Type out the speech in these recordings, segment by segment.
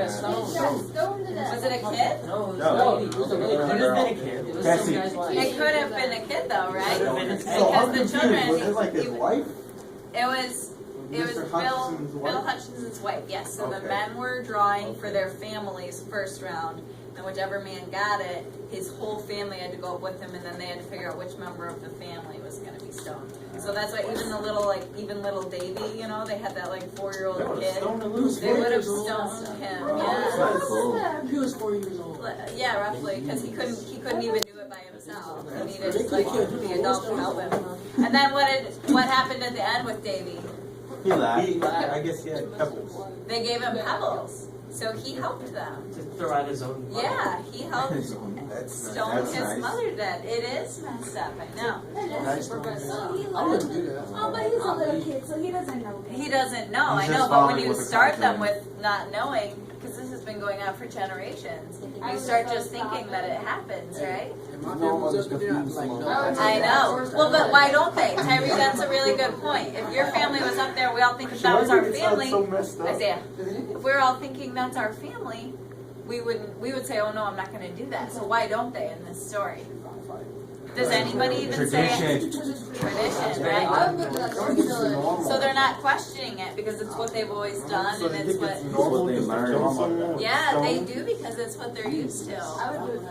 got stoned to death. Was it a kid? No, No. it was a lady. Could have been a kid. It was Cassie. some guy's wife. It could have been a kid though, right? Could have been a kid. So I'm Because the confused. children, Was it like his wife? it was Mr. Bill Hutchinson's wife? Hutchinson's wife, yes. So the Okay. men were drawing for their families first round, and whichever man got it, his whole family had to go up with him, and then they had to figure out which member of the family was going to be stoned. So that's why even little Davy, you know, they had that 4-year-old They would've kid. stoned him loose. They would have 4 years old. stoned him. Oh, Yeah. that's cool. He was 4 years old. Yeah, roughly, because he couldn't even do it by himself. He needed They like couldn't do the it. adult to help him. And then what happened at the end with Davy? He laughed. I guess he had pebbles. They gave him pebbles, so he helped them. To throw out his own mother. Yeah, he helped That's stone that's his nice. mother to death. It is messed up, I know. Nice. So he I wouldn't do that. Oh, but he's a little kid, so he doesn't know. He doesn't know, I He's know, just but when following you what the start them contract. with not knowing, because this has been going on for generations, you start just thinking that it happens, right? If my family was up there, I'd be like, no. I know. Well, but why don't they? Tyree, that's a really good point. If your family was up there, we all think that was our It sounds family. so messed up. Isaiah, if we're all thinking that's our family, we would say, oh no, I'm not going to do that. So why don't they in this story? Does anybody even say it? Tradition, right? So they're not questioning it because it's what they've always done So and they it's think what. it's normal just to kill someone with Yeah, they stone? do because it's what they're used to.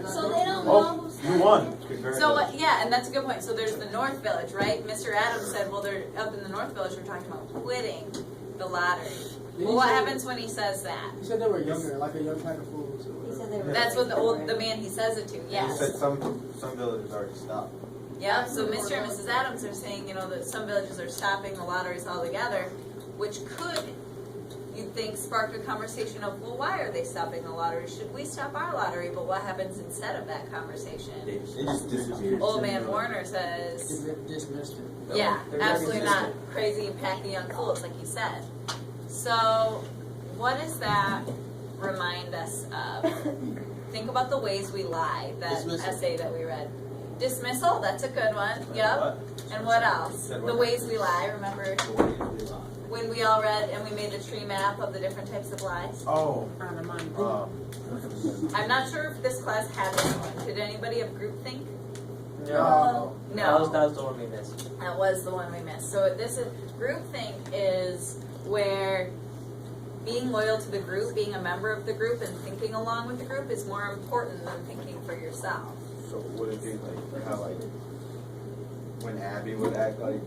So they don't Oh, know. you won. So yeah, and that's a good point. So there's the North Village, right? Mr. Adams said, well, they're up in the North Village. We're talking about quitting the lottery. Well, what happens when he says that? He said they were younger, like a young pack of fools. He said they were. That's what the man he says it to. He Yes. said some villages already stopped. Yeah. So Mr. and Mrs. Adams are saying, you know, that some villages are stopping the lotteries altogether, which could, you'd think, spark a conversation of, well, why are they stopping the lottery? Should we stop our lottery? But what happens instead of that conversation? It just disappeared. Old man Warner says. Dismissed it. Yeah, They're absolutely very not crazy and pack the young fools, like you said. So, what does that remind us of? Think about the ways we lie, that Dismissal. essay that we read. Dismissal, that's a good one, yep. And what else? Said The what? ways we lie, remember The way we lie. when we all read and we made the tree map of the different types of lies? Oh, I'm not sure if this class had this one. Did anybody have groupthink? No. That was the one we missed. That was the one we missed. So this is groupthink is where being loyal to the group, being a member of the group, and thinking along with the group is more important than thinking for yourself. so would it be like how when Abby would act like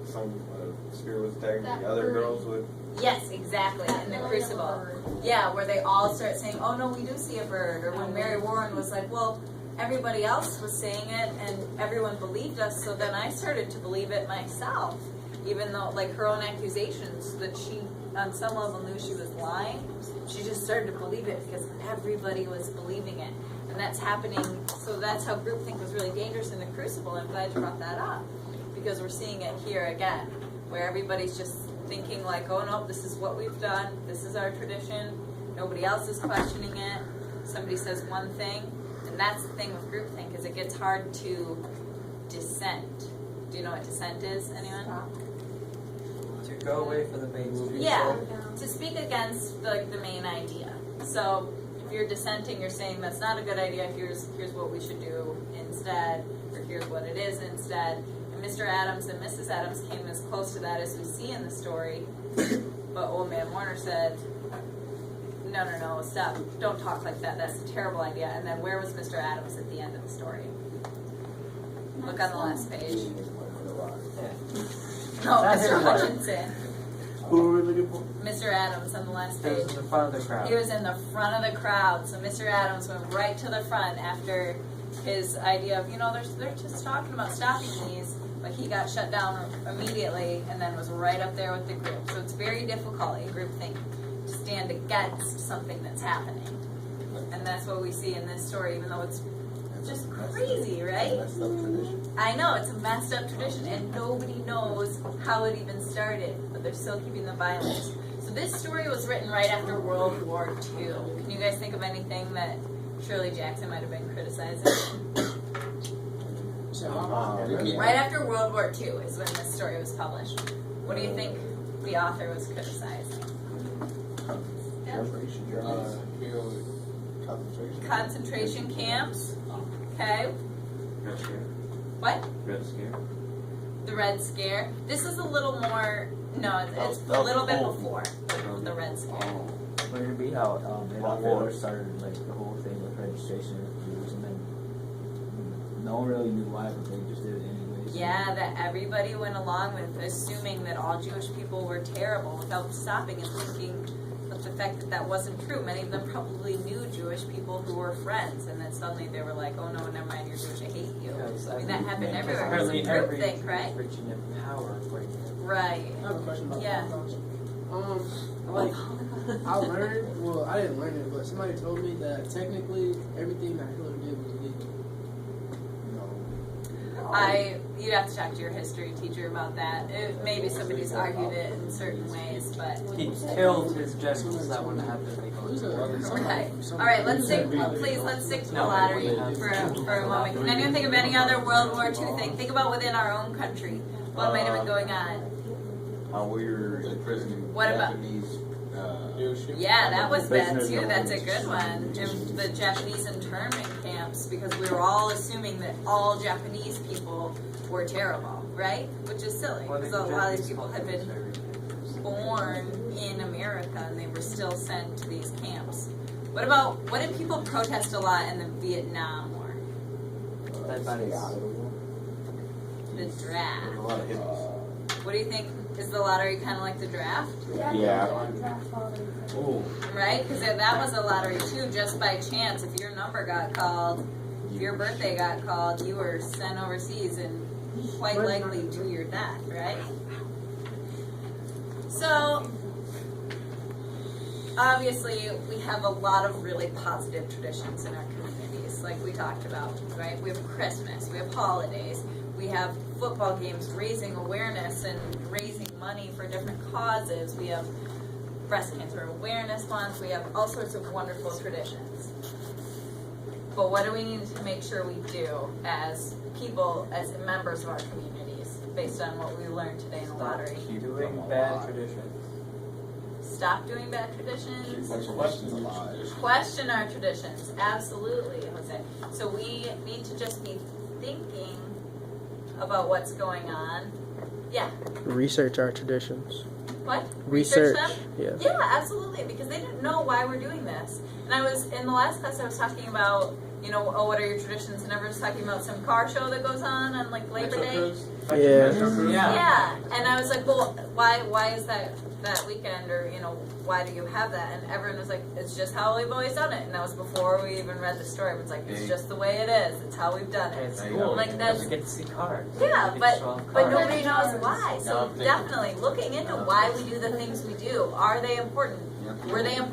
some spirit was attacking the other girls would? Yes, exactly. In the Crucible, yeah, where they all start saying, "Oh no, we do see a bird," or when Mary Warren was like, "Well, everybody else was saying it, and everyone believed us, so then I started to believe it myself." Even though, like, her own accusations that she, on some level, knew she was lying, she just started to believe it because everybody was believing it. And that's happening, so that's how groupthink was really dangerous in the Crucible. I'm glad you brought that up, because we're seeing it here again, where everybody's just thinking like, oh no, this is what we've done, this is our tradition, nobody else is questioning it, somebody says one thing, and that's the thing with groupthink, is it gets hard to dissent. Do you know what dissent is, anyone? To go away from the main street. Yeah, to speak against the main idea. So if you're dissenting, you're saying that's not a good idea, here's what we should do instead, or here's what it is instead. And Mr. Adams and Mrs. Adams came as close to that as we see in the story, but Old Man Warner said, no, stop, don't talk like that, that's a terrible idea. And then where was Mr. Adams at the end of the story? Look on the last page. No, Mr. Hutchinson. Who were we looking for? Mr. Adams on the last He was page. in the front of the crowd. He was in the front of the crowd, so Mr. Adams went right to the front after his idea of, they're just talking about stopping these, but he got shut down immediately and then was right up there with the group. So it's very difficult in groupthink to stand against something that's happening. And that's what we see in this story, even though it's just crazy, right? Messed up tradition. I know, it's a messed up tradition, and nobody knows how it even started, but they're still keeping the violence. So this story was written right after World War II. Can you guys think of anything that Shirley Jackson might have been criticizing? Right after World War II is when this story was published. What do you think the author was criticizing? Concentration camps. Okay. Red Scare. What? Red Scare. The Red Scare. This is a little more. No, it's That a was little bit cool. before the Red Scare. But it'd be how Adolf War. Hitler started like the whole thing with registration of Jews, and then no one really knew why, but they just did it anyways. Yeah, that everybody went along with, assuming that all Jewish people were terrible without stopping and thinking of the fact that that wasn't true. Many of them probably knew Jewish people who were friends, and then suddenly they were like, oh no, never mind, you're Jewish, I hate you. I mean, that happened everywhere. It was a Apparently group every thing, right? rich and in power right now. Right. I have a question about Yeah. Holocaust. Like, I learned, well, I didn't learn it, but somebody told me that technically everything that Hitler did was legal. You'd have to talk to your history teacher about that. Maybe somebody's argued it in certain ways, but. He killed his generals that wouldn't have been Who's legal. Okay. All right. Let's stick to the lottery for a moment. Can anyone think of any other World War II thing? Think about within our own country. What might have been going on? How we were imprisoning What about- Japanese. Yeah, that was bad Prisoners too. of That's a war. good one. The Japanese internment camps, because we were all assuming that all Japanese people were terrible, right? Which is silly, Or because the a lot of these Japanese people had been born in America and they were still sent to these camps. What did people protest a lot in the Vietnam War? Dead bodies. The draft. A lot of hippies. What do you think? Is the lottery kind of like the draft? Yeah. Oh, Right? Because that was a lottery too, just by chance. If your number got called, if your birthday got called, you were sent overseas and quite likely to your death, right? So, obviously, we have a lot of really positive traditions in our communities, like we talked about, right? We have Christmas, we have holidays, we have football games raising awareness and raising money for different causes. We have breast cancer awareness month. We have all sorts of wonderful traditions. But what do we need to make sure we do as people, as members of our communities, based on what we learned today in the lottery? Doing bad traditions. Stop doing bad traditions. Questions. Question our traditions. Absolutely, Jose. So we need to just be thinking about what's going on. Yeah. Research our traditions. What? Research. them? Yeah. Yeah, absolutely, because they didn't know why we're doing this. And I was, in the last class, I was talking about, what are your traditions? And everyone's talking about some car show that goes on like Labor Day. Yeah. Yeah, and I was like, well, why is that weekend, or why do you have that? And everyone was like, it's just how we've always done it. And that was before we even read the story. It was like, it's just the way it is. It's how we've done it. It's There you cool. go. Like, that's- You get to see cars. Yeah, You get to but show off but cars. nobody knows why. So Yeah, I'm thinking- definitely looking into why we do the things we do. Are they important? Were they important?